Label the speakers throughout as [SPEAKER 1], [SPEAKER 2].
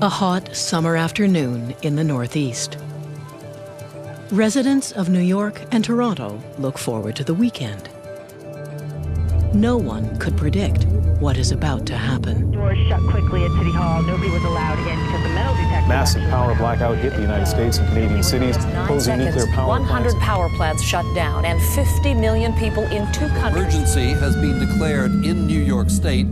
[SPEAKER 1] A hot summer afternoon in the Northeast. Residents of New York and Toronto look forward to the weekend. No one could predict what is about to happen.
[SPEAKER 2] Doors shut quickly at City Hall. Nobody was allowed in because the metal detector...
[SPEAKER 3] Massive power blackout hit the United States and Canadian cities, closing nuclear power
[SPEAKER 4] 100
[SPEAKER 3] plants.
[SPEAKER 4] power plants shut down and 50 million people in 2 countries.
[SPEAKER 5] Emergency has been declared in New York State.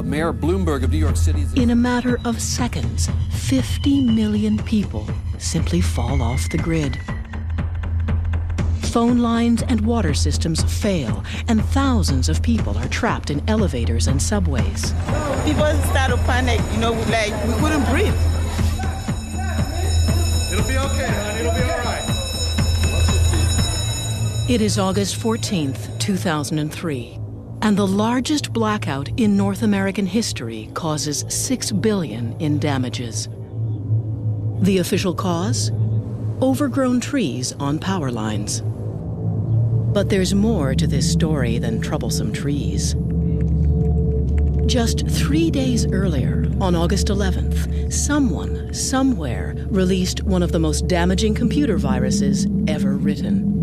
[SPEAKER 5] Mayor Bloomberg of New York City...
[SPEAKER 1] In a matter of seconds, 50 million people simply fall off the grid. Phone lines and water systems fail, and thousands of people are trapped in elevators and subways.
[SPEAKER 6] People start to panic, like we couldn't breathe.
[SPEAKER 7] It'll be okay, honey. It'll be all right.
[SPEAKER 1] It is August 14th, 2003, and the largest blackout in North American history causes $6 billion in damages. The official cause? Overgrown trees on power lines. But there's more to this story than troublesome trees. Just 3 days earlier, on August 11th, someone, somewhere, released one of the most damaging computer viruses ever written.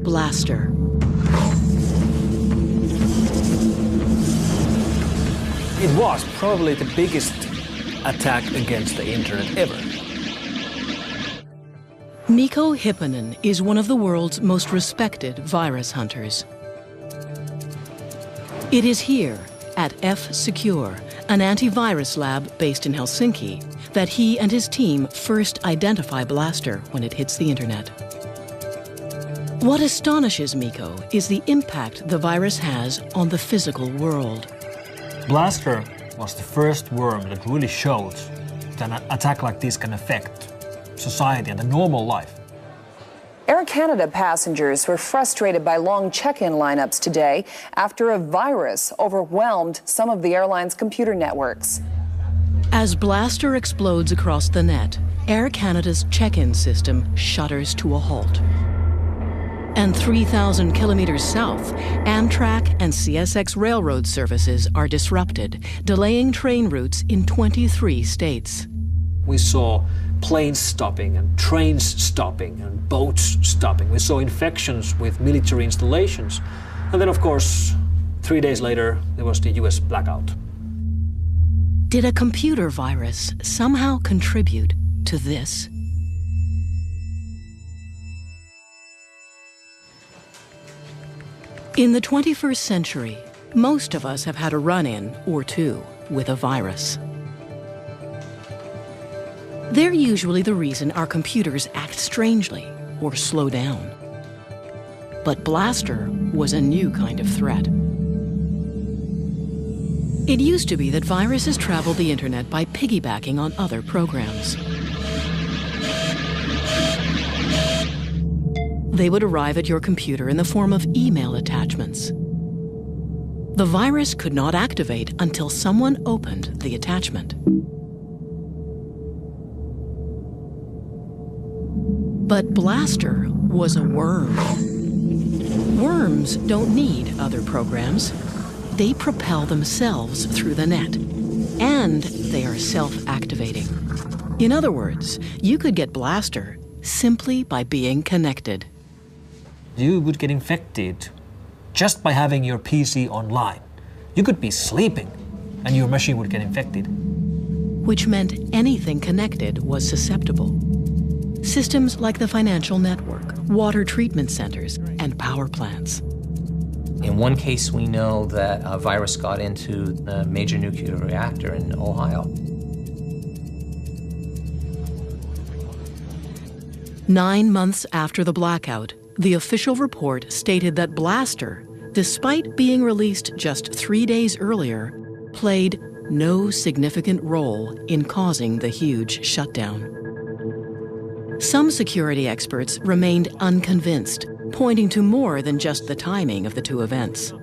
[SPEAKER 1] Blaster.
[SPEAKER 8] It was probably the biggest attack against the internet ever.
[SPEAKER 1] Mikko Hyppönen is one of the world's most respected virus hunters. It is here, at F-Secure, an antivirus lab based in Helsinki, that he and his team first identify Blaster when it hits the internet. What astonishes Mikko is the impact the virus has on the physical world.
[SPEAKER 8] Blaster was the first worm that really showed that an attack like this can affect society and the normal life.
[SPEAKER 9] Air Canada passengers were frustrated by long check-in lineups today after a virus overwhelmed some of the airline's computer networks.
[SPEAKER 1] As Blaster explodes across the net, Air Canada's check-in system shudders to a halt. And 3,000 kilometers south, Amtrak and CSX railroad services are disrupted, delaying train routes in 23 states.
[SPEAKER 8] We saw planes stopping and trains stopping and boats stopping. We saw infections with military installations. And then, of course, 3 days later, there was the US blackout.
[SPEAKER 1] Did a computer virus somehow contribute to this? In the 21st century, most of us have had a run-in or two with a virus. They're usually the reason our computers act strangely or slow down. But Blaster was a new kind of threat. It used to be that viruses traveled the internet by piggybacking on other programs. They would arrive at your computer in the form of email attachments. The virus could not activate until someone opened the attachment. But Blaster was a worm. Worms don't need other programs. They propel themselves through the net, and they are self-activating. In other words, you could get Blaster simply by being connected.
[SPEAKER 8] You would get infected just by having your PC online. You could be sleeping and your machine would get infected.
[SPEAKER 1] Which meant anything connected was susceptible. Systems like the financial network, water treatment centers, and power plants.
[SPEAKER 10] In one case, we know that a virus got into a major nuclear reactor in Ohio.
[SPEAKER 1] 9 months after the blackout, the official report stated that Blaster, despite being released just 3 days earlier, played no significant role in causing the huge shutdown. Some security experts remained unconvinced, pointing to more than just the timing of the two events.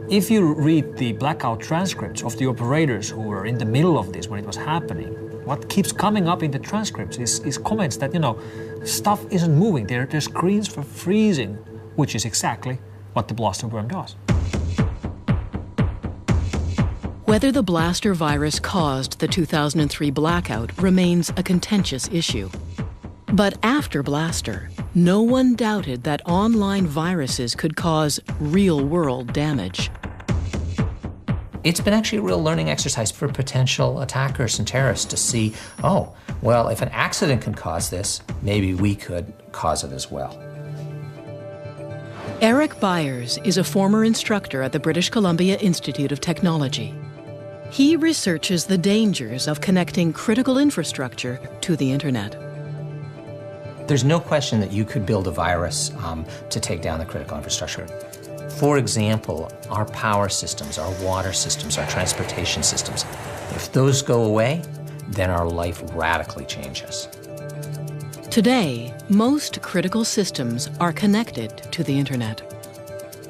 [SPEAKER 8] If you read the blackout transcripts of the operators who were in the middle of this when it was happening, what keeps coming up in the transcripts is comments that, stuff isn't moving. Their screens were freezing, which is exactly what the Blaster worm does.
[SPEAKER 1] Whether the Blaster virus caused the 2003 blackout remains a contentious issue. But after Blaster, no one doubted that online viruses could cause real-world damage.
[SPEAKER 10] It's been actually a real learning exercise for potential attackers and terrorists to see, oh, well, if an accident can cause this, maybe we could cause it as well.
[SPEAKER 1] Eric Byers is a former instructor at the British Columbia Institute of Technology. He researches the dangers of connecting critical infrastructure to the internet.
[SPEAKER 10] There's no question that you could build a virus to take down the critical infrastructure. For example, our power systems, our water systems, our transportation systems, if those go away, then our life radically changes.
[SPEAKER 1] Today, most critical systems are connected to the internet.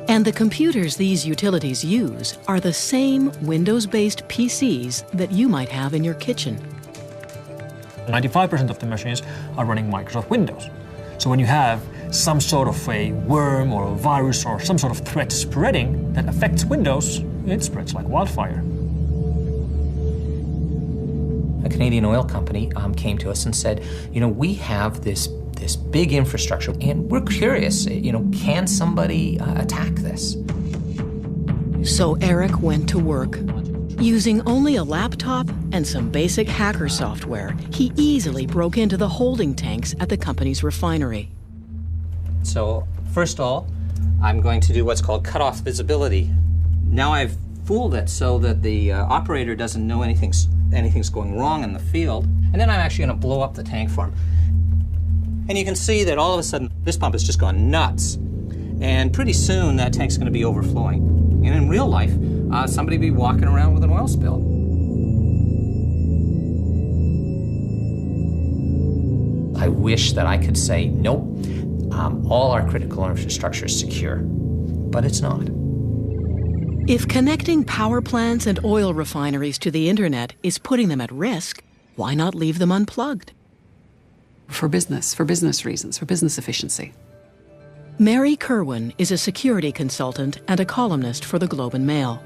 [SPEAKER 1] And the computers these utilities use are the same Windows-based PCs that you might have in your kitchen.
[SPEAKER 8] 95% of the machines are running Microsoft Windows. So when you have some sort of a worm or a virus or some sort of threat spreading that affects Windows, it spreads like wildfire.
[SPEAKER 10] A Canadian oil company came to us and said, you know, we have this big infrastructure and we're curious, you know, can somebody attack this?
[SPEAKER 1] So Eric went to work. Using only a laptop and some basic hacker software, he easily broke into the holding tanks at the company's refinery.
[SPEAKER 10] So first of all, I'm going to do what's called cutoff visibility. Now I've fooled it so that the operator doesn't know anything's going wrong in the field. And then I'm actually going to blow up the tank for him. And you can see that all of a sudden this pump has just gone nuts. And pretty soon that tank's going to be overflowing. And in real life, somebody will be walking around with an oil spill. I wish that I could say, nope, all our critical infrastructure is secure, but it's not.
[SPEAKER 1] If connecting power plants and oil refineries to the internet is putting them at risk, why not leave them unplugged?
[SPEAKER 11] For business reasons, for business efficiency.
[SPEAKER 1] Mary Kerwin is a security consultant and a columnist for the Globe and Mail.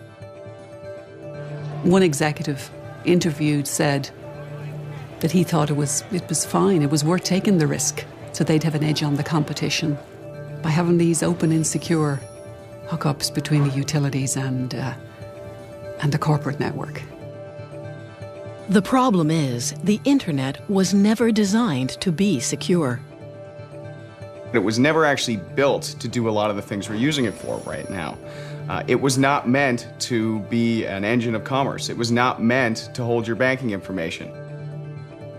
[SPEAKER 11] One executive interviewed said that he thought it was fine, it was worth taking the risk, so they'd have an edge on the competition by having these open and secure hookups between the utilities and the corporate network.
[SPEAKER 1] The problem is, the internet was never designed to be secure.
[SPEAKER 12] It was never actually built to do a lot of the things we're using it for right now. It was not meant to be an engine of commerce. It was not meant to hold your banking information.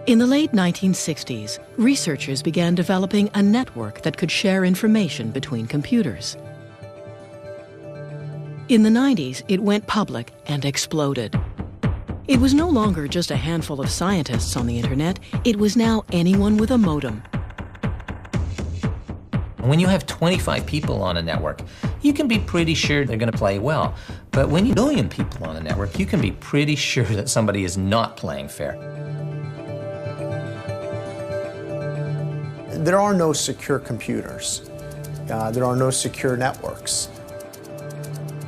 [SPEAKER 1] In the late 1960s, researchers began developing a network that could share information between computers. In the 90s, it went public and exploded. It was no longer just a handful of scientists on the internet, it was now anyone with a modem.
[SPEAKER 10] When you have 25 people on a network, you can be pretty sure they're going to play well. But when you have a million people on a network, you can be pretty sure that somebody is not playing fair.
[SPEAKER 13] There are no secure computers. There are no secure networks.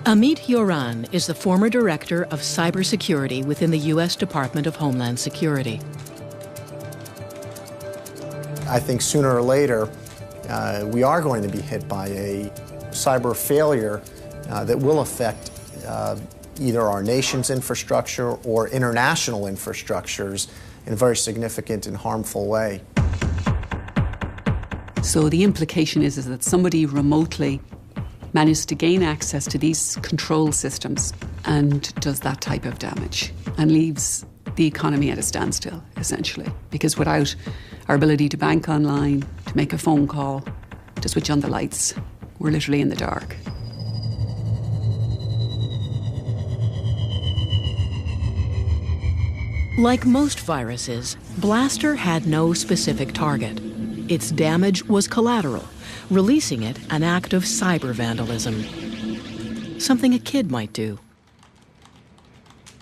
[SPEAKER 1] Amit Yoran is the former director of cybersecurity within the U.S. Department of Homeland Security.
[SPEAKER 13] I think sooner or later, we are going to be hit by a cyber failure that will affect either our nation's infrastructure or international infrastructures in a very significant and harmful way.
[SPEAKER 11] So the implication is that somebody remotely managed to gain access to these control systems and does that type of damage and leaves the economy at a standstill, essentially. Because without our ability to bank online, to make a phone call, to switch on the lights, we're literally in the dark.
[SPEAKER 1] Like most viruses, Blaster had no specific target. Its damage was collateral, releasing it an act of cyber vandalism. Something a kid might do.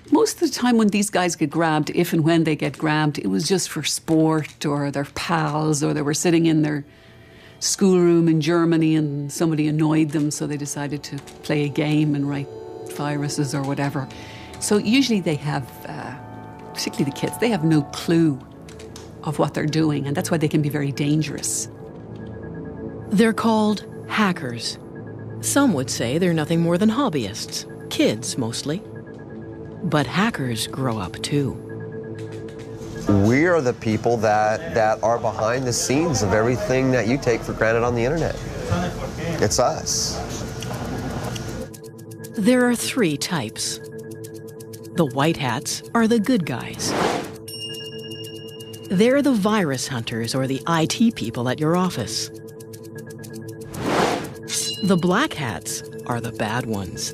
[SPEAKER 11] Most of the time when these guys get grabbed, if and when they get grabbed, it was just for sport or their pals, or they were sitting in their schoolroom in Germany and somebody annoyed them, so they decided to play a game and write viruses or whatever. So usually they have, particularly the kids, they have no clue of what they're doing, and that's why they can be very dangerous.
[SPEAKER 1] They're called hackers. Some would say they're nothing more than hobbyists, kids mostly. But hackers grow up too.
[SPEAKER 14] We are the people that are behind the scenes of everything that you take for granted on the internet. It's us.
[SPEAKER 1] There are three types. The white hats are the good guys. They're the virus hunters or the IT people at your office. The black hats are the bad ones.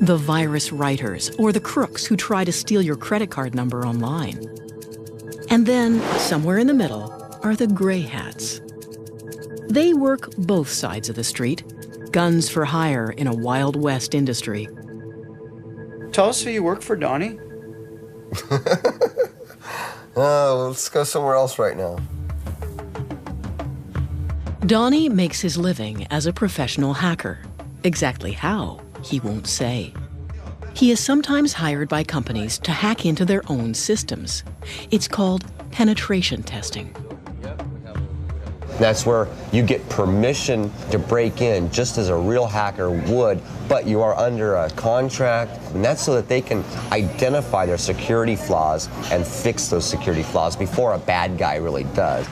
[SPEAKER 1] The virus writers or the crooks who try to steal your credit card number online. And then, somewhere in the middle, are the gray hats. They work both sides of the street, guns for hire in a Wild West industry.
[SPEAKER 15] Tell us who you work for, Donnie.
[SPEAKER 14] Let's go somewhere else right now.
[SPEAKER 1] Donnie makes his living as a professional hacker. Exactly how, he won't say. He is sometimes hired by companies to hack into their own systems. It's called penetration testing.
[SPEAKER 14] That's where you get permission to break in just as a real hacker would, but you are under a contract, and that's so that they can identify their security flaws and fix those security flaws before a bad guy really does.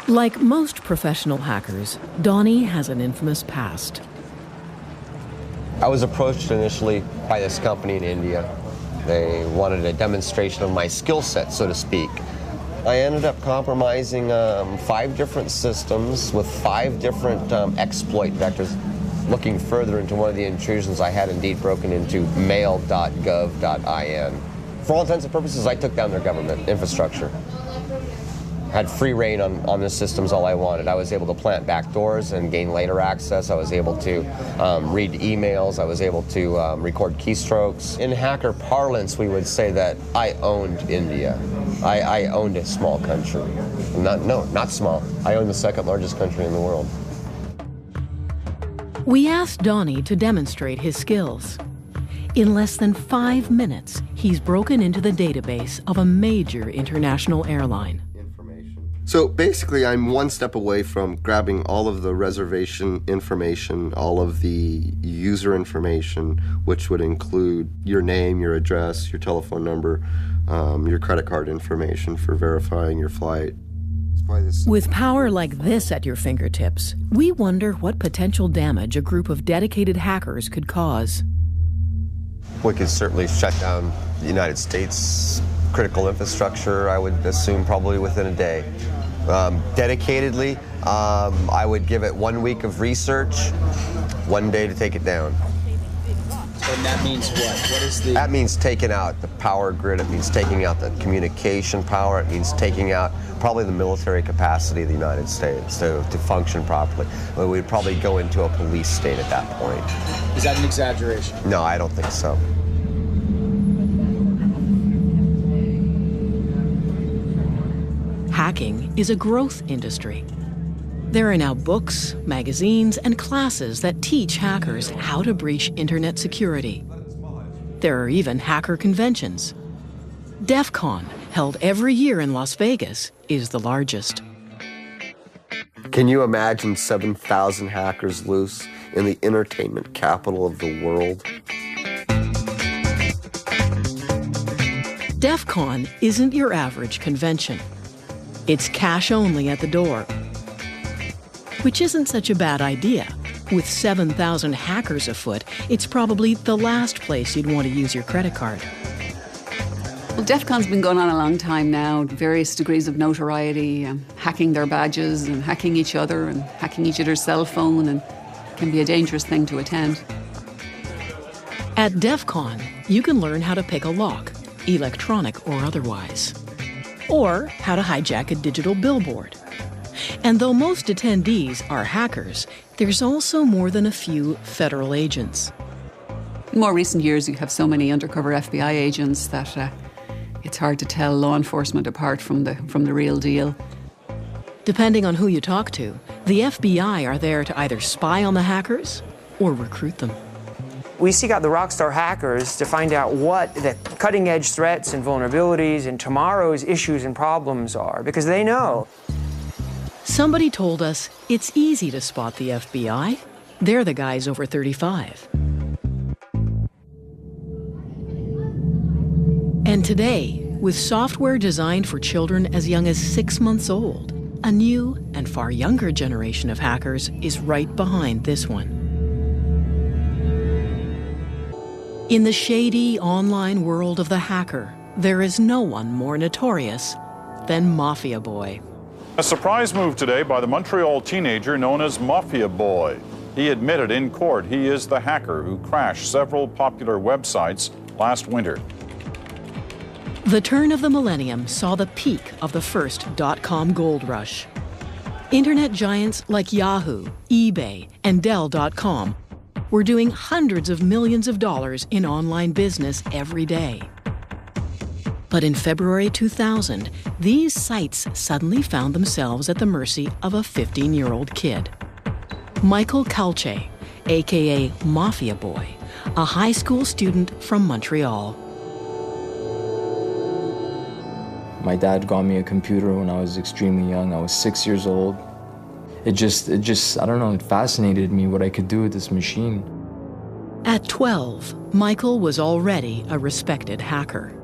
[SPEAKER 1] Like most professional hackers, Donnie has an infamous past.
[SPEAKER 14] I was approached initially by this company in India. They wanted a demonstration of my skill set, so to speak. I ended up compromising 5 different systems with 5 different exploit vectors. Looking further into one of the intrusions, I had indeed broken into mail.gov.in. For all intents and purposes, I took down their government infrastructure. Had free reign on the systems all I wanted. I was able to plant backdoors and gain later access. I was able to read emails. I was able to record keystrokes. In hacker parlance, we would say that I owned India. I owned a small country. Not small. I owned the 2nd largest country in the world.
[SPEAKER 1] We asked Donnie to demonstrate his skills. In less than 5 minutes, he's broken into the database of a major international airline.
[SPEAKER 16] So basically, I'm one step away from grabbing all of the reservation information, all of the user information, which would include your name, your address, your telephone number, your credit card information for verifying your flight.
[SPEAKER 1] With power like this at your fingertips, we wonder what potential damage a group of dedicated hackers could cause.
[SPEAKER 14] We could certainly shut down the United States critical infrastructure, I would assume probably within a day. Dedicatedly, I would give it 1 week of research, 1 day to take it down.
[SPEAKER 15] And that means what? What is the...
[SPEAKER 14] That means taking out the power grid, it means taking out the communication power, it means taking out probably the military capacity of the United States to function properly. We'd probably go into a police state at that point.
[SPEAKER 15] Is that an exaggeration?
[SPEAKER 14] No, I don't think so.
[SPEAKER 1] Hacking is a growth industry. There are now books, magazines, and classes that teach hackers how to breach internet security. There are even hacker conventions. DEF CON, held every year in Las Vegas, is the largest.
[SPEAKER 16] Can you imagine 7,000 hackers loose in the entertainment capital of the world?
[SPEAKER 1] DEF CON isn't your average convention. It's cash only at the door, which isn't such a bad idea. With 7,000 hackers afoot, it's probably the last place you'd want to use your credit card.
[SPEAKER 11] Well, DEF CON's been going on a long time now, various degrees of notoriety, hacking their badges and hacking each other and hacking each other's cell phone, and can be a dangerous thing to attend.
[SPEAKER 1] At DEF CON, you can learn how to pick a lock, electronic or otherwise, or how to hijack a digital billboard. And though most attendees are hackers, there's also more than a few federal agents.
[SPEAKER 11] In more recent years, you have so many undercover FBI agents that it's hard to tell law enforcement apart from the real deal.
[SPEAKER 1] Depending on who you talk to, the FBI are there to either spy on the hackers or recruit them.
[SPEAKER 17] We seek out the rockstar hackers to find out what the cutting-edge threats and vulnerabilities and tomorrow's issues and problems are, because they know.
[SPEAKER 1] Somebody told us it's easy to spot the FBI. They're the guys over 35. And today, with software designed for children as young as 6 months old, a new and far younger generation of hackers is right behind this one. In the shady online world of the hacker, there is no one more notorious than Mafia Boy.
[SPEAKER 18] A surprise move today by the Montreal teenager known as Mafia Boy. He admitted in court he is the hacker who crashed several popular websites last winter.
[SPEAKER 1] The turn of the millennium saw the peak of the first .com gold rush. Internet giants like Yahoo, eBay, and Dell.com were doing hundreds of millions of dollars in online business every day. But in February 2000, these sites suddenly found themselves at the mercy of a 15-year-old kid. Michael Calce, aka Mafia Boy, a high school student from Montreal.
[SPEAKER 19] My dad got me a computer when I was extremely young. I was 6 years old. It just, I don't know, it fascinated me what I could do with this machine.
[SPEAKER 1] At 12, Michael was already a respected hacker.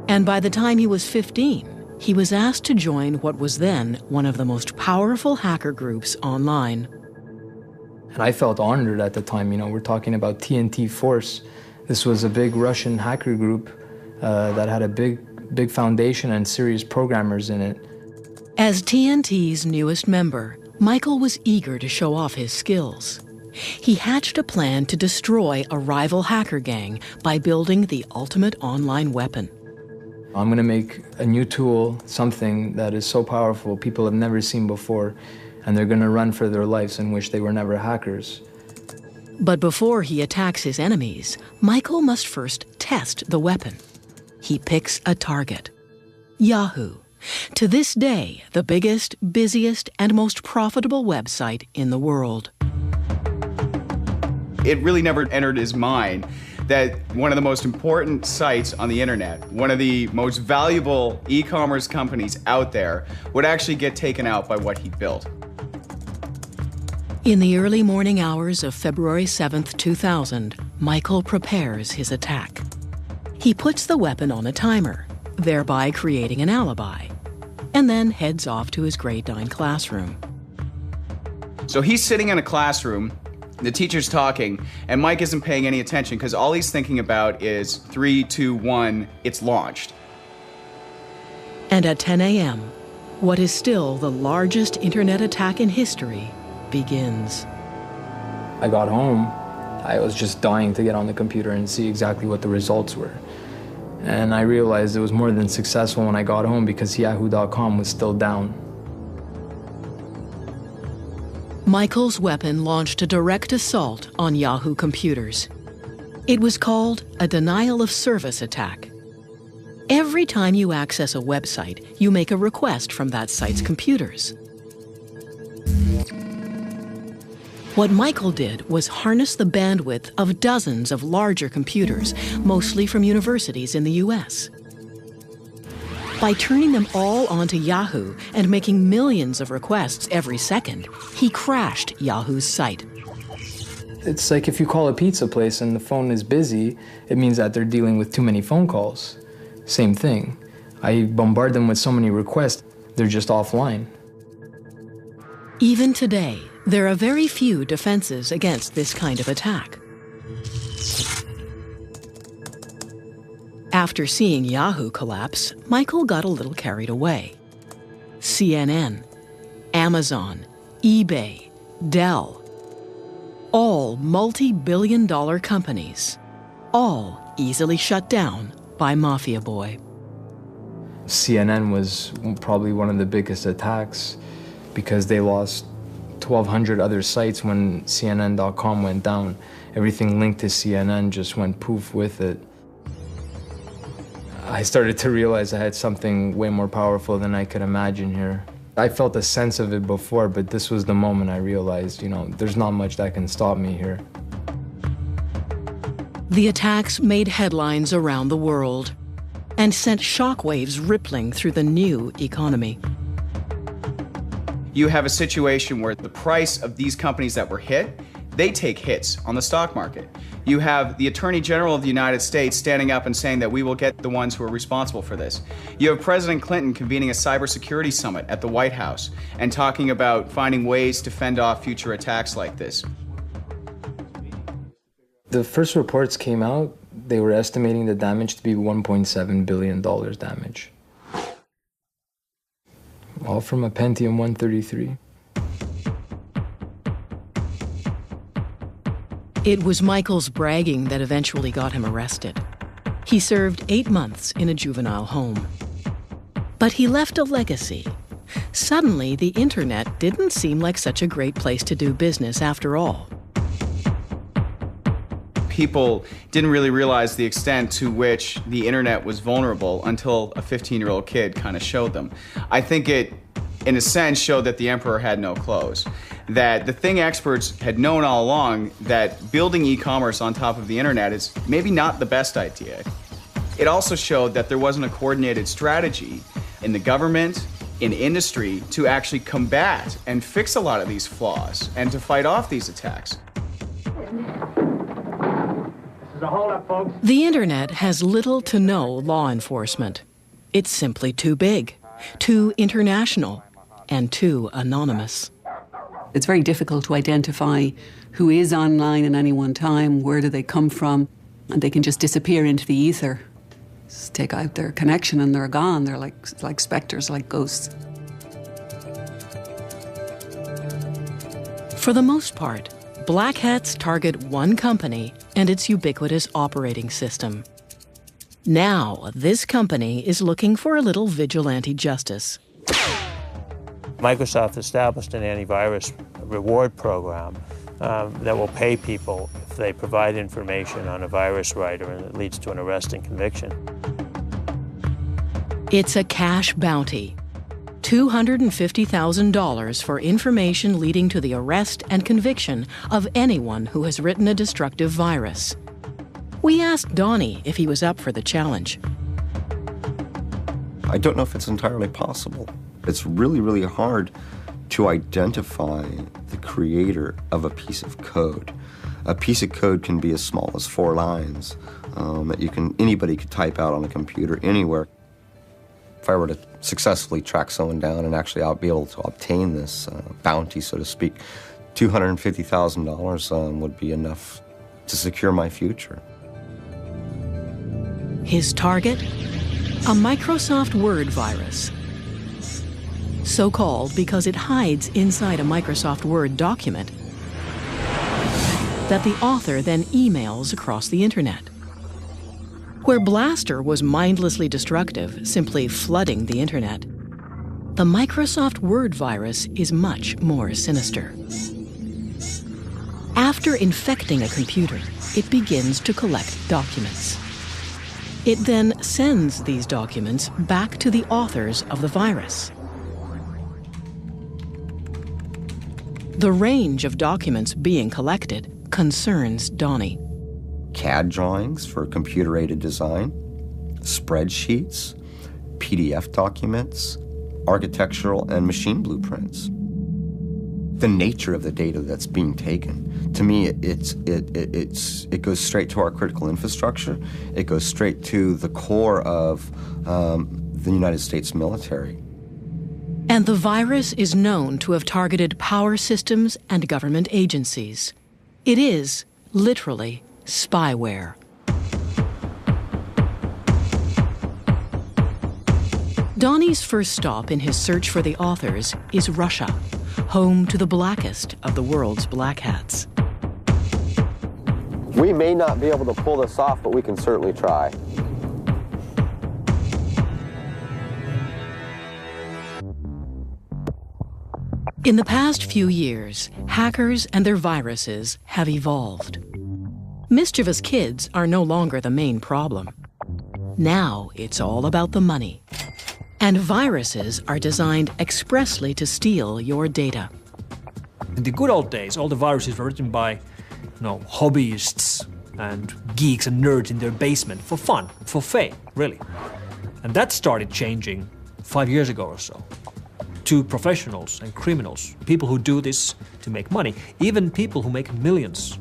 [SPEAKER 1] And by the time he was 15, he was asked to join what was then one of the most powerful hacker groups online.
[SPEAKER 19] And I felt honored at the time. You know, we're talking about TNT Force. This was a big Russian hacker group that had a big foundation and serious programmers in it.
[SPEAKER 1] As TNT's newest member, Michael was eager to show off his skills. He hatched a plan to destroy a rival hacker gang by building the ultimate online weapon.
[SPEAKER 19] I'm going to make a new tool, something that is so powerful people have never seen before, and they're going to run for their lives and wish they were never hackers.
[SPEAKER 1] But before he attacks his enemies, Michael must first test the weapon. He picks a target: Yahoo. To this day, the biggest, busiest, and most profitable website in the world.
[SPEAKER 12] It really never entered his mind that one of the most important sites on the internet, one of the most valuable e-commerce companies out there, would actually get taken out by what he built.
[SPEAKER 1] In the early morning hours of February 7th, 2000, Michael prepares his attack. He puts the weapon on a timer, thereby creating an alibi, and then heads off to his grade 9 classroom.
[SPEAKER 12] So he's sitting in a classroom, the teacher's talking, and Mike isn't paying any attention because all he's thinking about is 3, 2, 1, it's launched.
[SPEAKER 1] And at 10 a.m., what is still the largest internet attack in history begins.
[SPEAKER 19] I got home, I was just dying to get on the computer and see exactly what the results were. And I realized it was more than successful when I got home because Yahoo.com was still down.
[SPEAKER 1] Michael's weapon launched a direct assault on Yahoo computers. It was called a denial of service attack. Every time you access a website, you make a request from that site's computers. What Michael did was harness the bandwidth of dozens of larger computers, mostly from universities in the US. By turning them all onto Yahoo and making millions of requests every second, he crashed Yahoo's site.
[SPEAKER 19] It's like if you call a pizza place and the phone is busy, it means that they're dealing with too many phone calls. Same thing. I bombard them with so many requests, they're just offline.
[SPEAKER 1] Even today, there are very few defenses against this kind of attack. After seeing Yahoo collapse, Michael got a little carried away. CNN, Amazon, eBay, Dell, all multi-billion-dollar companies, all easily shut down by Mafia Boy.
[SPEAKER 19] CNN was probably one of the biggest attacks because they lost 1,200 other sites when CNN.com went down. Everything linked to CNN just went poof with it. I started to realize I had something way more powerful than I could imagine here. I felt a sense of it before, but this was the moment I realized, you know, there's not much that can stop me here.
[SPEAKER 1] The attacks made headlines around the world and sent shockwaves rippling through the new economy.
[SPEAKER 12] You have a situation where the price of these companies that were hit, they take hits on the stock market. You have the Attorney General of the United States standing up and saying that we will get the ones who are responsible for this. You have President Clinton convening a cybersecurity summit at the White House and talking about finding ways to fend off future attacks like this.
[SPEAKER 19] The first reports came out, they were estimating the damage to be $1.7 billion damage. All from a Pentium 133.
[SPEAKER 1] It was Michael's bragging that eventually got him arrested. He served 8 months in a juvenile home. But he left a legacy. Suddenly, the internet didn't seem like such a great place to do business after all.
[SPEAKER 12] People didn't really realize the extent to which the internet was vulnerable until a 15-year-old kid kind of showed them. I think it, in a sense, showed that the emperor had no clothes. That the thing experts had known all along, that building e-commerce on top of the internet is maybe not the best idea. It also showed that there wasn't a coordinated strategy in the government, in industry, to actually combat and fix a lot of these flaws and to fight off these attacks.
[SPEAKER 1] The internet has little to no law enforcement. It's simply too big, too international, and too anonymous.
[SPEAKER 11] It's very difficult to identify who is online at any one time, where do they come from, and they can just disappear into the ether. Just take out their connection and they're gone. They're like specters, like ghosts.
[SPEAKER 1] For the most part, black hats target one company and its ubiquitous operating system. Now, this company is looking for a little vigilante justice.
[SPEAKER 20] Microsoft established an antivirus reward program that will pay people if they provide information on a virus writer and it leads to an arrest and conviction.
[SPEAKER 1] It's a cash bounty. $250,000 for information leading to the arrest and conviction of anyone who has written a destructive virus. We asked Donnie if he was up for the challenge.
[SPEAKER 16] I don't know if it's entirely possible. It's really, really hard to identify the creator of a piece of code. A piece of code can be as small as 4 lines that anybody could type out on a computer anywhere. If I were to successfully track someone down and actually I'll be able to obtain this bounty, so to speak, $250,000 would be enough to secure my future.
[SPEAKER 1] His target? A Microsoft Word virus. So called because it hides inside a Microsoft Word document that the author then emails across the internet. Where Blaster was mindlessly destructive, simply flooding the internet, the Microsoft Word virus is much more sinister. After infecting a computer, it begins to collect documents. It then sends these documents back to the authors of the virus. The range of documents being collected concerns Donnie.
[SPEAKER 16] CAD drawings for computer-aided design, spreadsheets, PDF documents, architectural and machine blueprints. The nature of the data that's being taken, to me, it goes straight to our critical infrastructure. It goes straight to the core of the United States military.
[SPEAKER 1] And the virus is known to have targeted power systems and government agencies. It is, literally, spyware. Donnie's first stop in his search for the authors is Russia, home to the blackest of the world's black hats.
[SPEAKER 14] We may not be able to pull this off, but we can certainly try.
[SPEAKER 1] In the past few years, hackers and their viruses have evolved. Mischievous kids are no longer the main problem. Now it's all about the money. And viruses are designed expressly to steal your data.
[SPEAKER 8] In the good old days, all the viruses were written by, hobbyists and geeks and nerds in their basement for fun, for fame, really. And that started changing 5 years ago or so. To professionals and criminals, people who do this to make money, even people who make millions.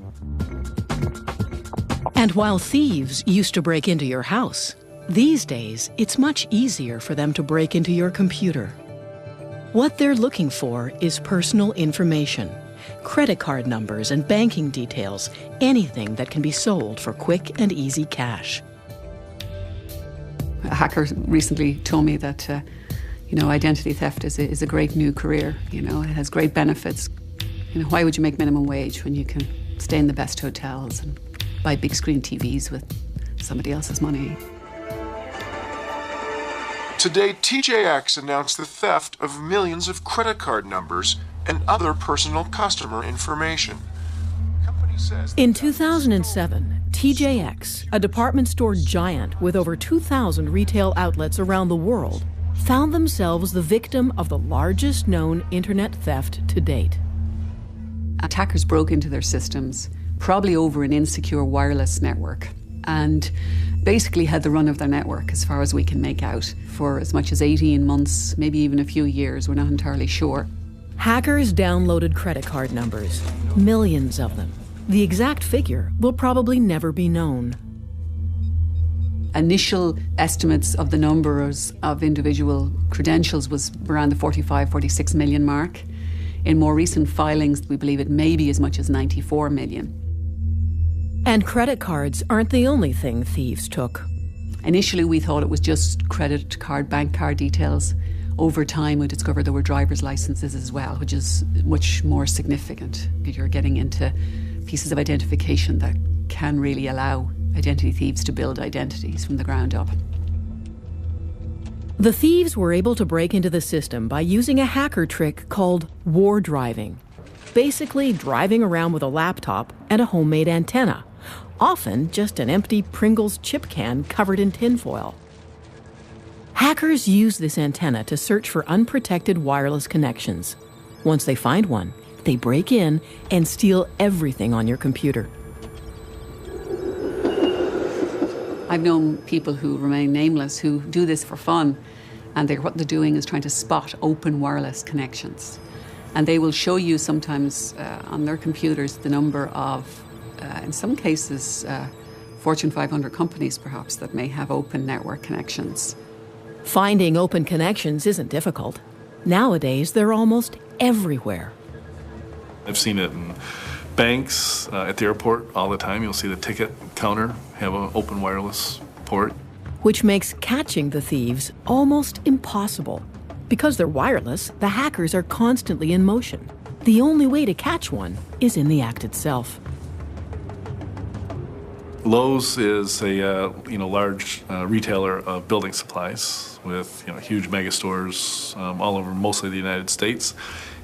[SPEAKER 1] And while thieves used to break into your house, these days it's much easier for them to break into your computer. What they're looking for is personal information, credit card numbers and banking details, anything that can be sold for quick and easy cash.
[SPEAKER 11] A hacker recently told me that identity theft is a great new career. It has great benefits. Why would you make minimum wage when you can stay in the best hotels and buy big screen TVs with somebody else's money?
[SPEAKER 21] Today, TJX announced the theft of millions of credit card numbers and other personal customer information.
[SPEAKER 1] In 2007, TJX, a department store giant with over 2,000 retail outlets around the world, found themselves the victim of the largest known internet theft to date.
[SPEAKER 11] Attackers broke into their systems, probably over an insecure wireless network, and basically had the run of their network as far as we can make out for as much as 18 months, maybe even a few years, we're not entirely sure.
[SPEAKER 1] Hackers downloaded credit card numbers, millions of them. The exact figure will probably never be known.
[SPEAKER 11] Initial estimates of the numbers of individual credentials was around the 45, 46 million mark. In more recent filings, we believe it may be as much as 94 million.
[SPEAKER 1] And credit cards aren't the only thing thieves took.
[SPEAKER 11] Initially, we thought it was just credit card, bank card details. Over time, we discovered there were driver's licenses as well, which is much more significant. You're getting into pieces of identification that can really allow identity thieves to build identities from the ground up.
[SPEAKER 1] The thieves were able to break into the system by using a hacker trick called war driving. Basically, driving around with a laptop and a homemade antenna, often just an empty Pringles chip can covered in tinfoil. Hackers use this antenna to search for unprotected wireless connections. Once they find one, they break in and steal everything on your computer.
[SPEAKER 11] I've known people who remain nameless who do this for fun, and what they're doing is trying to spot open wireless connections. And they will show you sometimes on their computers the number of, in some cases, Fortune 500 companies perhaps that may have open network connections.
[SPEAKER 1] Finding open connections isn't difficult. Nowadays, they're almost everywhere.
[SPEAKER 22] I've seen it in banks, at the airport all the time. You'll see the ticket counter have an open wireless port.
[SPEAKER 1] Which makes catching the thieves almost impossible. Because they're wireless, the hackers are constantly in motion. The only way to catch one is in the act itself.
[SPEAKER 22] Lowe's is a large retailer of building supplies with huge mega stores all over mostly the United States.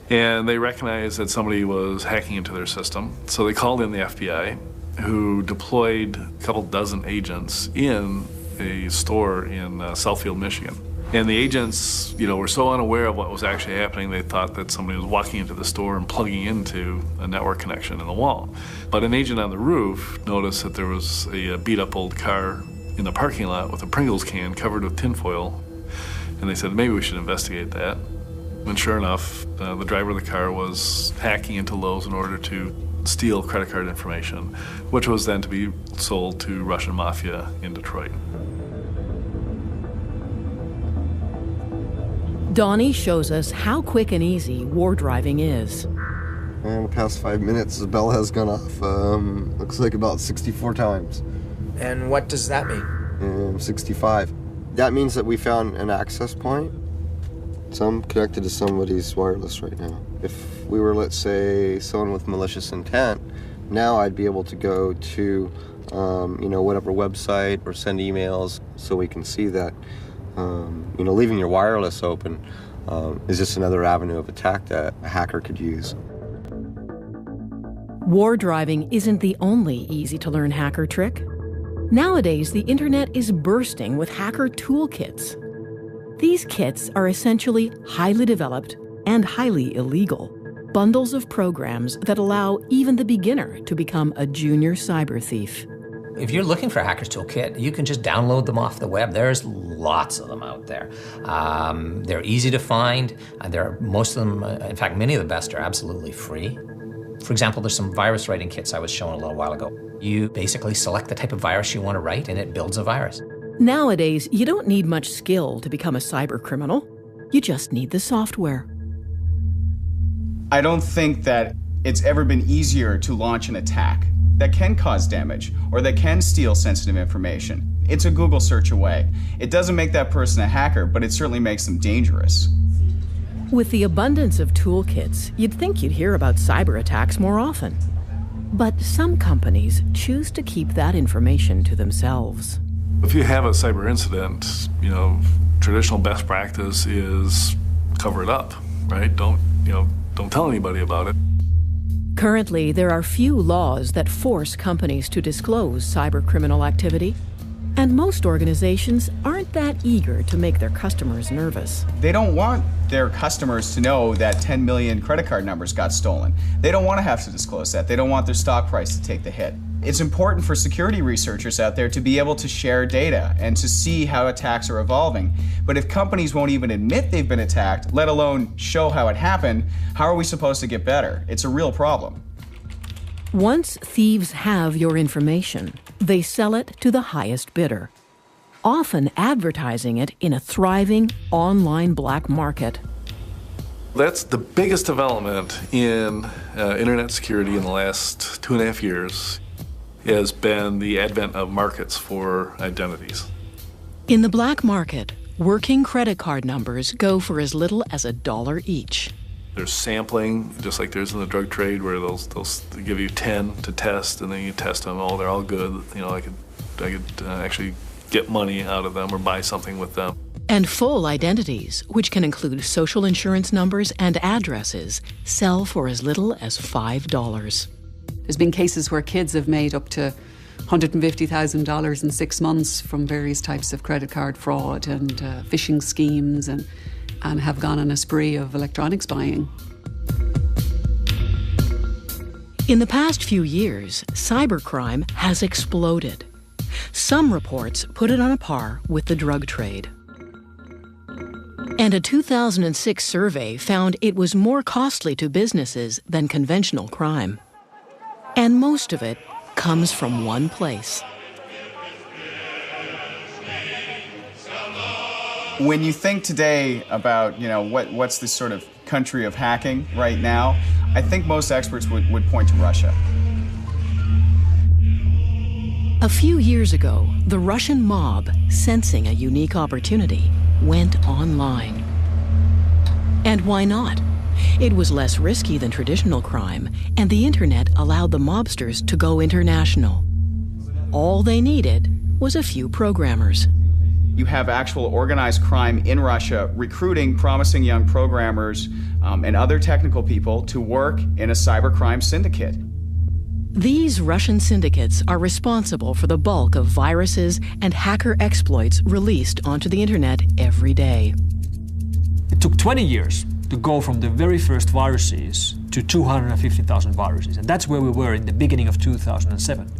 [SPEAKER 22] And they recognized that somebody was hacking into their system. So they called in the FBI, who deployed a couple dozen agents in a store in Southfield, Michigan. And the agents, were so unaware of what was actually happening, they thought that somebody was walking into the store and plugging into a network connection in the wall. But an agent on the roof noticed that there was a beat-up old car in the parking lot with a Pringles can covered with tinfoil. And they said, maybe we should investigate that. And sure enough, the driver of the car was hacking into Lowe's in order to steal credit card information, which was then to be sold to Russian mafia in Detroit.
[SPEAKER 1] Donnie shows us how quick and easy war driving is.
[SPEAKER 16] In the past 5 minutes, the bell has gone off, looks like about 64 times.
[SPEAKER 15] And what does that mean?
[SPEAKER 16] 65. That means that we found an access point. So I'm connected to somebody's wireless right now. If we were, let's say, someone with malicious intent, now I'd be able to go to, whatever website or send emails so we can see that, leaving your wireless open is just another avenue of attack that a hacker could use.
[SPEAKER 1] War driving isn't the only easy-to-learn hacker trick. Nowadays, the internet is bursting with hacker toolkits. These kits are essentially highly developed and highly illegal bundles of programs that allow even the beginner to become a junior cyber thief.
[SPEAKER 10] If you're looking for a Hacker's Toolkit, you can just download them off the web. There's lots of them out there. They're easy to find. Most of them, in fact, many of the best are absolutely free. For example, there's some virus writing kits I was showing a little while ago. You basically select the type of virus you want to write, and it builds a virus.
[SPEAKER 1] Nowadays, you don't need much skill to become a cyber criminal. You just need the software.
[SPEAKER 12] I don't think that it's ever been easier to launch an attack that can cause damage or that can steal sensitive information. It's a Google search away. It doesn't make that person a hacker, but it certainly makes them dangerous.
[SPEAKER 1] With the abundance of toolkits, you'd think you'd hear about cyber attacks more often. But some companies choose to keep that information to themselves.
[SPEAKER 22] If you have a cyber incident, traditional best practice is cover it up, right? Don't tell anybody about it.
[SPEAKER 1] Currently, there are few laws that force companies to disclose cyber criminal activity, and most organizations aren't that eager to make their customers nervous.
[SPEAKER 12] They don't want their customers to know that 10 million credit card numbers got stolen. They don't want to have to disclose that. They don't want their stock price to take the hit. It's important for security researchers out there to be able to share data and to see how attacks are evolving. But if companies won't even admit they've been attacked, let alone show how it happened, how are we supposed to get better? It's a real problem.
[SPEAKER 1] Once thieves have your information, they sell it to the highest bidder, often advertising it in a thriving online black market.
[SPEAKER 22] That's the biggest development in internet security in the last 2.5 years. Has been the advent of markets for identities.
[SPEAKER 1] In the black market, working credit card numbers go for as little as $1 each.
[SPEAKER 22] There's sampling, just like there's in the drug trade, where they'll give you 10 to test, and then you test them. Oh, they're all good. I could actually get money out of them or buy something with them.
[SPEAKER 1] And full identities, which can include social insurance numbers and addresses, sell for as little as $5.
[SPEAKER 11] There's been cases where kids have made up to $150,000 in 6 months from various types of credit card fraud and phishing schemes and have gone on a spree of electronics buying.
[SPEAKER 1] In the past few years, cybercrime has exploded. Some reports put it on a par with the drug trade. And a 2006 survey found it was more costly to businesses than conventional crime. And most of it comes from one place.
[SPEAKER 12] When you think today about, what's this sort of country of hacking right now, I think most experts would point to Russia.
[SPEAKER 1] A few years ago, the Russian mob, sensing a unique opportunity, went online. And why not? It was less risky than traditional crime, and the internet allowed the mobsters to go international. All they needed was a few programmers.
[SPEAKER 12] You have actual organized crime in Russia recruiting promising young programmers and other technical people to work in a cybercrime syndicate.
[SPEAKER 1] These Russian syndicates are responsible for the bulk of viruses and hacker exploits released onto the internet every day.
[SPEAKER 8] It took 20 years to go from the very first viruses to 250,000 viruses. And that's where we were in the beginning of 2007.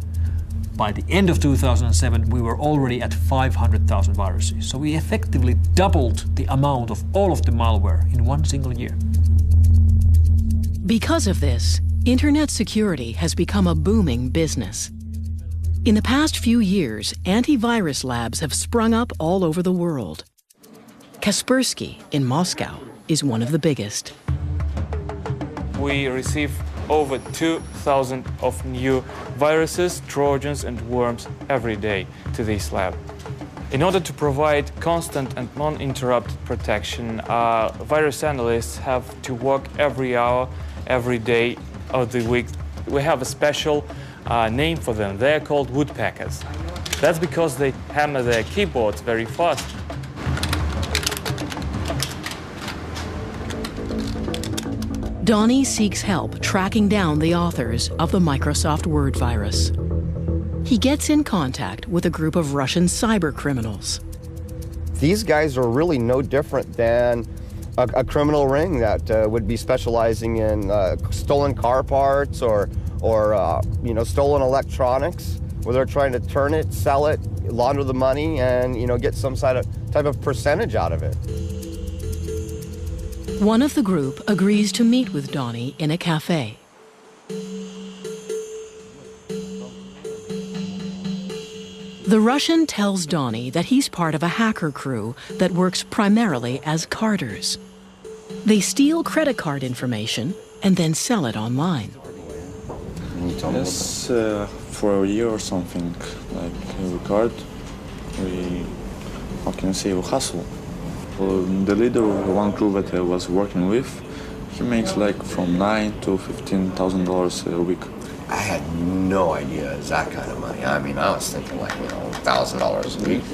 [SPEAKER 8] By the end of 2007, we were already at 500,000 viruses. So we effectively doubled the amount of all of the malware in one single year.
[SPEAKER 1] Because of this, internet security has become a booming business. In the past few years, antivirus labs have sprung up all over the world. Kaspersky in Moscow is one of the biggest.
[SPEAKER 2] We receive over 2,000 of new viruses, trojans, and worms every day to this lab. In order to provide constant and non-interrupted protection, virus analysts have to work every hour, every day of the week. We have a special name for them. They're called woodpeckers. That's because they hammer their keyboards very fast.
[SPEAKER 1] Donnie seeks help tracking down the authors of the Microsoft Word virus. He gets in contact with a group of Russian cyber criminals.
[SPEAKER 14] These guys are really no different than a criminal ring that would be specializing in stolen car parts or stolen electronics. where they're trying to turn it, sell it, launder the money, and get some type of percentage out of it.
[SPEAKER 1] One of the group agrees to meet with Donnie in a cafe. The Russian tells Donnie that he's part of a hacker crew that works primarily as carders. They steal credit card information and then sell it online.
[SPEAKER 3] Yes, for a year or something, like we card, we hustle. The leader of one crew that I was working with, he makes like from $9,000 to $15,000 a week.
[SPEAKER 14] I had no idea it was that kind of money. I mean, I was thinking like, $1,000 a week.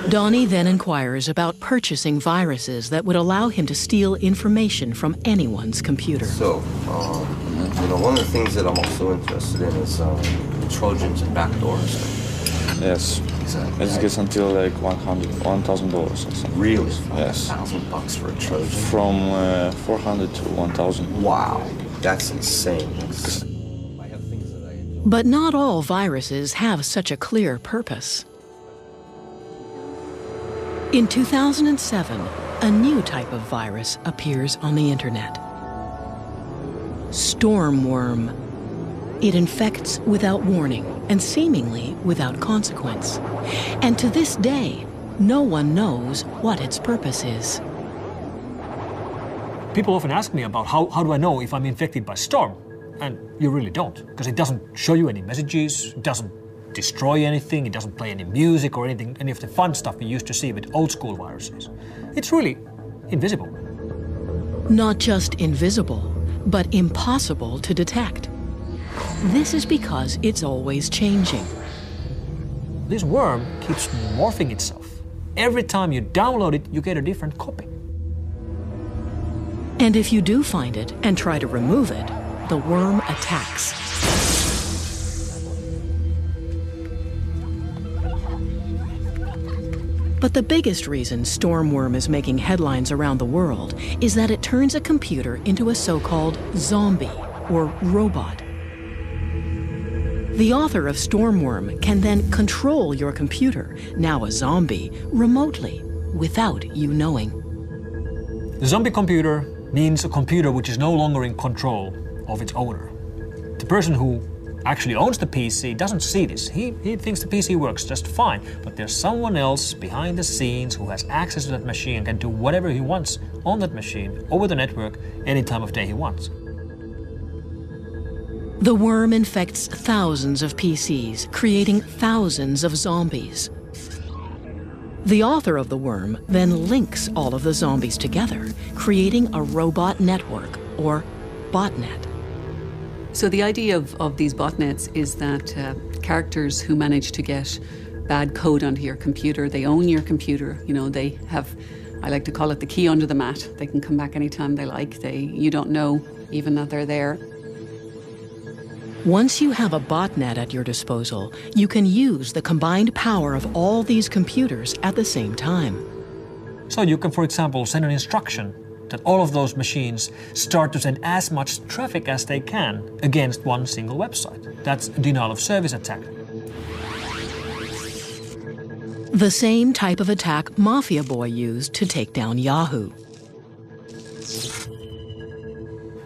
[SPEAKER 1] Donnie then inquires about purchasing viruses that would allow him to steal information from anyone's computer.
[SPEAKER 14] So, one of the things that I'm also interested in is Trojans and backdoors.
[SPEAKER 3] Yes.
[SPEAKER 14] Exactly.
[SPEAKER 3] It gets until like $1,000 or something.
[SPEAKER 14] Really?
[SPEAKER 3] Yes.
[SPEAKER 14] $1,000 for a Trojan?
[SPEAKER 3] From 400 to 1,000.
[SPEAKER 14] Wow, that's insane.
[SPEAKER 1] But not all viruses have such a clear purpose. In 2007, a new type of virus appears on the internet. Stormworm. It infects without warning and seemingly without consequence. And to this day, no one knows what its purpose is.
[SPEAKER 8] People often ask me about how do I know if I'm infected by Storm? And you really don't, because it doesn't show you any messages, it doesn't destroy anything, it doesn't play any music or anything, any of the fun stuff we used to see with old school viruses. It's really invisible.
[SPEAKER 1] Not just invisible, but impossible to detect. This is because it's always changing.
[SPEAKER 8] This worm keeps morphing itself. Every time you download it, you get a different copy.
[SPEAKER 1] And if you do find it and try to remove it, the worm attacks. But the biggest reason Stormworm is making headlines around the world is that it turns a computer into a so-called zombie or robot. The author of Stormworm can then control your computer, now a zombie, remotely, without you knowing.
[SPEAKER 8] The zombie computer means a computer which is no longer in control of its owner. The person who actually owns the PC doesn't see this. He thinks the PC works just fine, but there's someone else behind the scenes who has access to that machine and can do whatever he wants on that machine over the network any time of day he wants.
[SPEAKER 1] The worm infects thousands of PCs, creating thousands of zombies. The author of the worm then links all of the zombies together, creating a robot network, or botnet.
[SPEAKER 11] So the idea of these botnets is that characters who manage to get bad code onto your computer, they own your computer, they have, I like to call it the key under the mat. They can come back anytime they like. You don't know even that they're there.
[SPEAKER 1] Once you have a botnet at your disposal, you can use the combined power of all these computers at the same time.
[SPEAKER 8] So you can, for example, send an instruction that all of those machines start to send as much traffic as they can against one single website. That's a denial of service attack.
[SPEAKER 1] The same type of attack Mafia Boy used to take down Yahoo.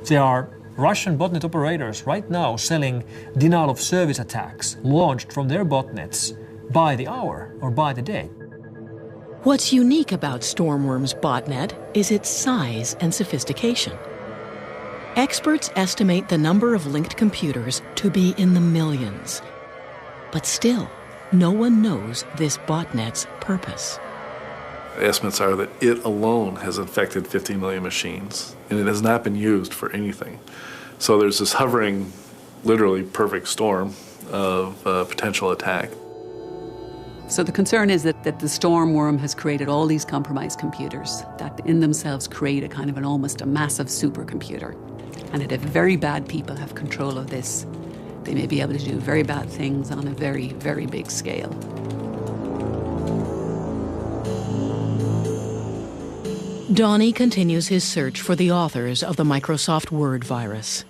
[SPEAKER 8] There are Russian botnet operators right now selling denial of service attacks launched from their botnets by the hour or by the day.
[SPEAKER 1] What's unique about Stormworm's botnet is its size and sophistication. Experts estimate the number of linked computers to be in the millions. But still, no one knows this botnet's purpose.
[SPEAKER 22] Estimates are that it alone has infected 50 million machines, and it has not been used for anything. So there's this hovering, literally perfect storm of potential attack.
[SPEAKER 11] So the concern is that the Stormworm has created all these compromised computers that in themselves create a kind of almost a massive supercomputer. And that if very bad people have control of this, they may be able to do very bad things on a very, very big scale.
[SPEAKER 1] Donnie continues his search for the authors of the Microsoft Word virus.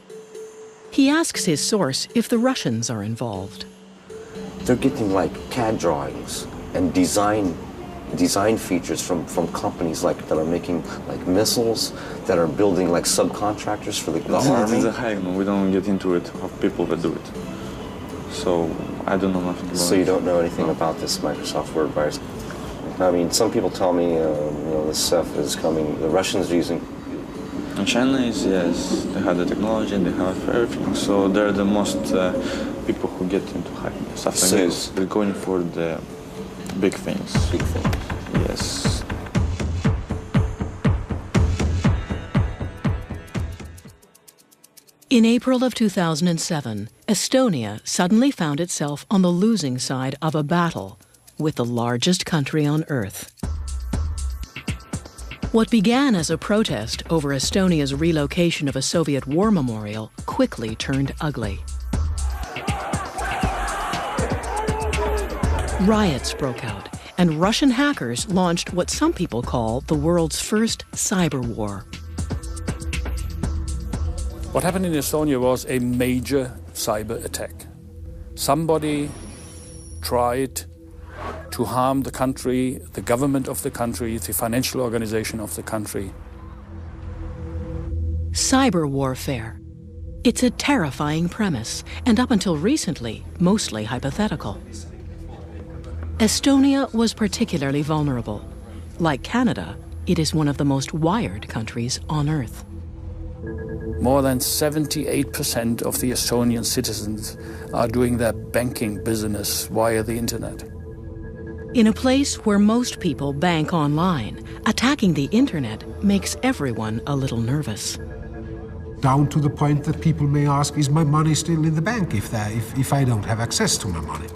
[SPEAKER 1] He asks his source if the Russians are involved.
[SPEAKER 4] they're getting like CAD drawings and design features from companies like that are making like missiles, that are building like subcontractors for the army.
[SPEAKER 3] It's a hack. We don't get into it of people that do it. So I don't know nothing about it.
[SPEAKER 4] So you don't know anything about this Microsoft Word virus? I mean, some people tell me, this stuff is coming. The Russians are using.
[SPEAKER 3] And China is, yes, they have the technology and they have everything. So they're the most people who get into hacking stuff like this. They're going for the big things.
[SPEAKER 4] Big things.
[SPEAKER 3] Yes.
[SPEAKER 1] In April of 2007, Estonia suddenly found itself on the losing side of a battle with the largest country on Earth. What began as a protest over Estonia's relocation of a Soviet war memorial quickly turned ugly. Riots broke out, and Russian hackers launched what some people call the world's first cyber war.
[SPEAKER 5] What happened in Estonia was a major cyber attack. Somebody tried to harm the country, the government of the country, the financial organization of the country.
[SPEAKER 1] Cyber warfare. It's a terrifying premise, and up until recently, mostly hypothetical. Estonia was particularly vulnerable. Like Canada, it is one of the most wired countries on Earth.
[SPEAKER 5] More than 78% of the Estonian citizens are doing their banking business via the internet.
[SPEAKER 1] In a place where most people bank online, attacking the internet makes everyone a little nervous.
[SPEAKER 23] Down to the point that people may ask, is my money still in the bank if I don't have access to my money?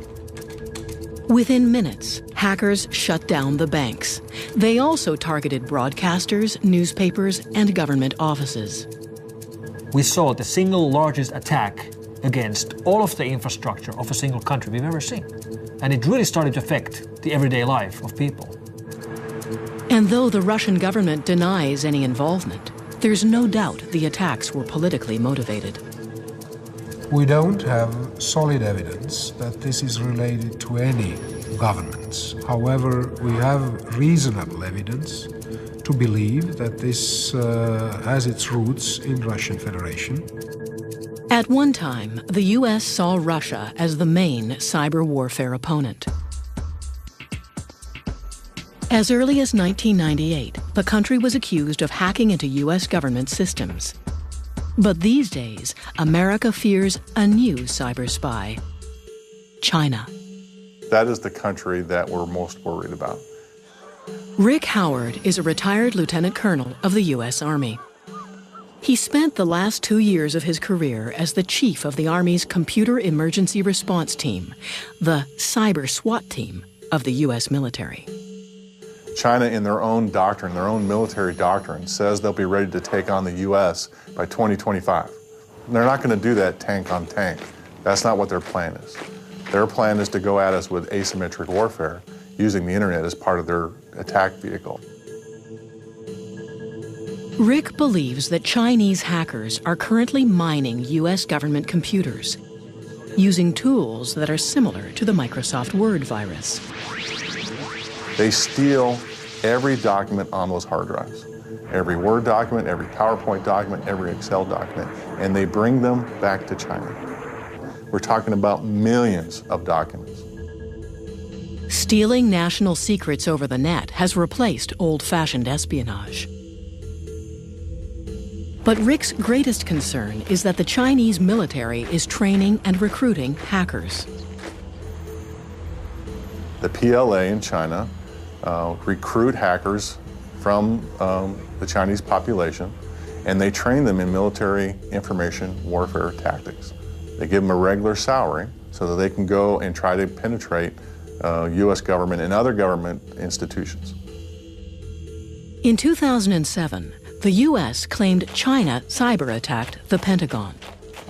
[SPEAKER 1] Within minutes, hackers shut down the banks. They also targeted broadcasters, newspapers, and government offices.
[SPEAKER 8] We saw the single largest attack against all of the infrastructure of a single country we've ever seen. And it really started to affect the everyday life of people.
[SPEAKER 1] And though the Russian government denies any involvement, there's no doubt the attacks were politically motivated.
[SPEAKER 23] We don't have solid evidence that this is related to any governments. However, we have reasonable evidence to believe that this has its roots in Russian Federation.
[SPEAKER 1] At one time, the U.S. saw Russia as the main cyber warfare opponent. As early as 1998, the country was accused of hacking into U.S. government systems. But these days, America fears a new cyber spy: China.
[SPEAKER 24] That is the country that we're most worried about.
[SPEAKER 1] Rick Howard is a retired lieutenant colonel of the U.S. Army. He spent the last 2 years of his career as the chief of the Army's Computer Emergency Response Team, the Cyber SWAT team of the U.S. military.
[SPEAKER 24] China, in their own doctrine, their own military doctrine, says they'll be ready to take on the U.S. by 2025. They're not going to do that tank on tank. That's not what their plan is. Their plan is to go at us with asymmetric warfare, using the internet as part of their attack vehicle.
[SPEAKER 1] Rick believes that Chinese hackers are currently mining U.S. government computers, using tools that are similar to the Microsoft Word virus.
[SPEAKER 24] They steal every document on those hard drives. Every Word document, every PowerPoint document, every Excel document, and they bring them back to China. We're talking about millions of documents.
[SPEAKER 1] Stealing national secrets over the net has replaced old-fashioned espionage. But Rick's greatest concern is that the Chinese military is training and recruiting hackers.
[SPEAKER 24] The PLA in China recruit hackers from the Chinese population, and they train them in military information warfare tactics. They give them a regular salary so that they can go and try to penetrate U.S. government and other government institutions.
[SPEAKER 1] In 2007, the U.S. claimed China cyber-attacked the Pentagon.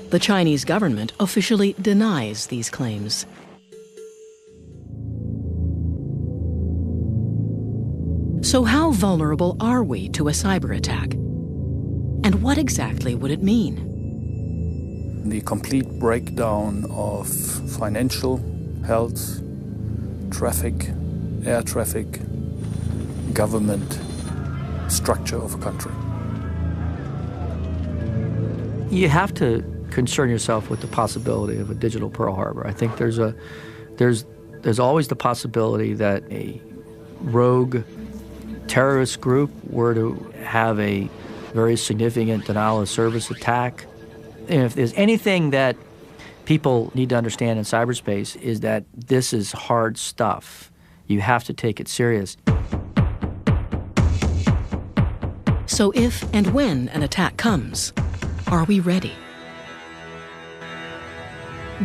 [SPEAKER 1] The Chinese government officially denies these claims. So how vulnerable are we to a cyber-attack? And what exactly would it mean?
[SPEAKER 5] The complete breakdown of financial health, traffic, air traffic, government, structure of a country.
[SPEAKER 6] You have to concern yourself with the possibility of a digital Pearl Harbor. I think there's always the possibility that a rogue terrorist group were to have a very significant denial of service attack. And if there's anything that people need to understand in cyberspace is that this is hard stuff. You have to take it serious.
[SPEAKER 1] So if and when an attack comes, are we ready?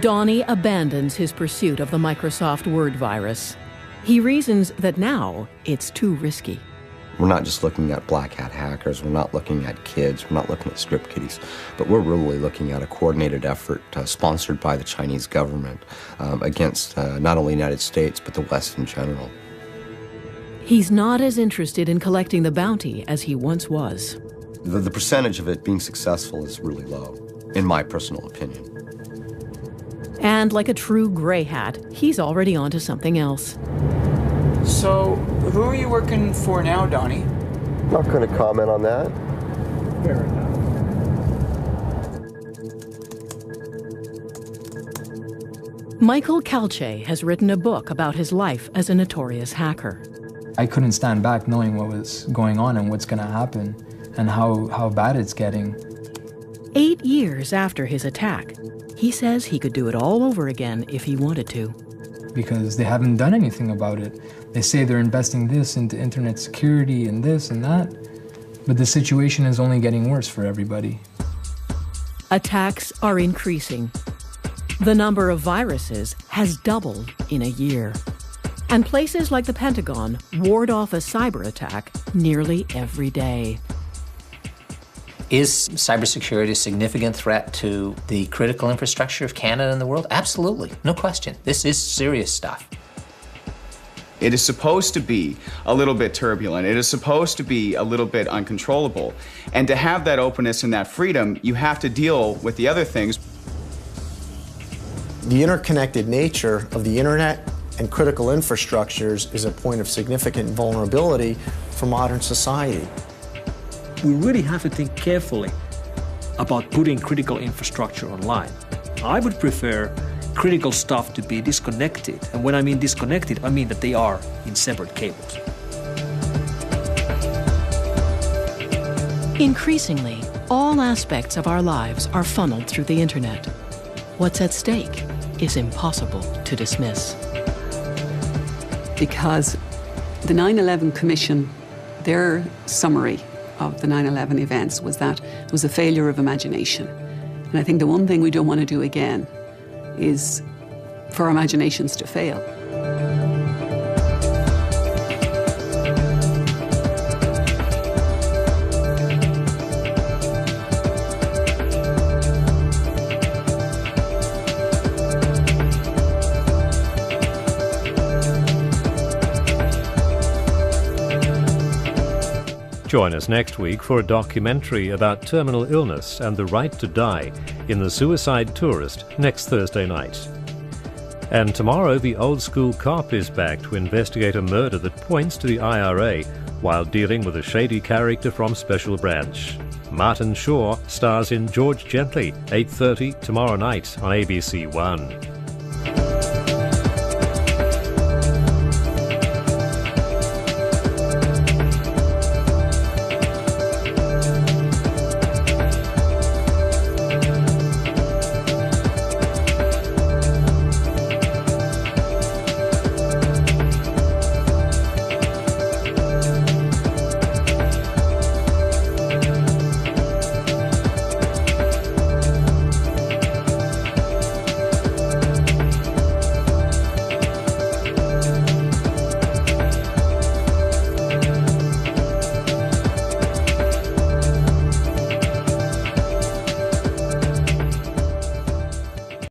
[SPEAKER 1] Donnie abandons his pursuit of the Microsoft Word virus. He reasons that now it's too risky.
[SPEAKER 4] We're not just looking at black hat hackers, we're not looking at kids, we're not looking at script kiddies, but we're really looking at a coordinated effort sponsored by the Chinese government against not only the United States, but the West in general.
[SPEAKER 1] He's not as interested in collecting the bounty as he once was.
[SPEAKER 4] The percentage of it being successful is really low, in my personal opinion.
[SPEAKER 1] And like a true gray hat, he's already onto something else.
[SPEAKER 15] So, who are you working for now, Donnie?
[SPEAKER 16] Not going to comment on that.
[SPEAKER 15] Fair enough.
[SPEAKER 1] Michael Calce has written a book about his life as a notorious hacker.
[SPEAKER 19] I couldn't stand back knowing what was going on and what's going to happen and how bad it's getting.
[SPEAKER 1] 8 years after his attack, he says he could do it all over again if he wanted to.
[SPEAKER 19] Because they haven't done anything about it. They say they're investing this into internet security and this and that, but the situation is only getting worse for everybody.
[SPEAKER 1] Attacks are increasing. The number of viruses has doubled in a year. And places like the Pentagon ward off a cyber attack nearly every day.
[SPEAKER 10] Is cybersecurity a significant threat to the critical infrastructure of Canada and the world? Absolutely, no question. This is serious stuff.
[SPEAKER 12] It is supposed to be a little bit turbulent. It is supposed to be a little bit uncontrollable. And to have that openness and that freedom, you have to deal with the other things.
[SPEAKER 15] The interconnected nature of the internet and critical infrastructures is a point of significant vulnerability for modern society.
[SPEAKER 8] We really have to think carefully about putting critical infrastructure online. I would prefer critical stuff to be disconnected. And when I mean disconnected, I mean that they are in separate cables.
[SPEAKER 1] Increasingly, all aspects of our lives are funneled through the internet. What's at stake is impossible to dismiss.
[SPEAKER 11] Because the 9/11 Commission, their summary of the 9/11 events was that it was a failure of imagination. And I think the one thing we don't want to do again is for our imaginations to fail.
[SPEAKER 7] Join us next week for a documentary about terminal illness and the right to die in The Suicide Tourist next Thursday night. And tomorrow, the Old School Cop is back to investigate a murder that points to the IRA while dealing with a shady character from Special Branch. Martin Shaw stars in George Gently, 8:30 tomorrow night on ABC One.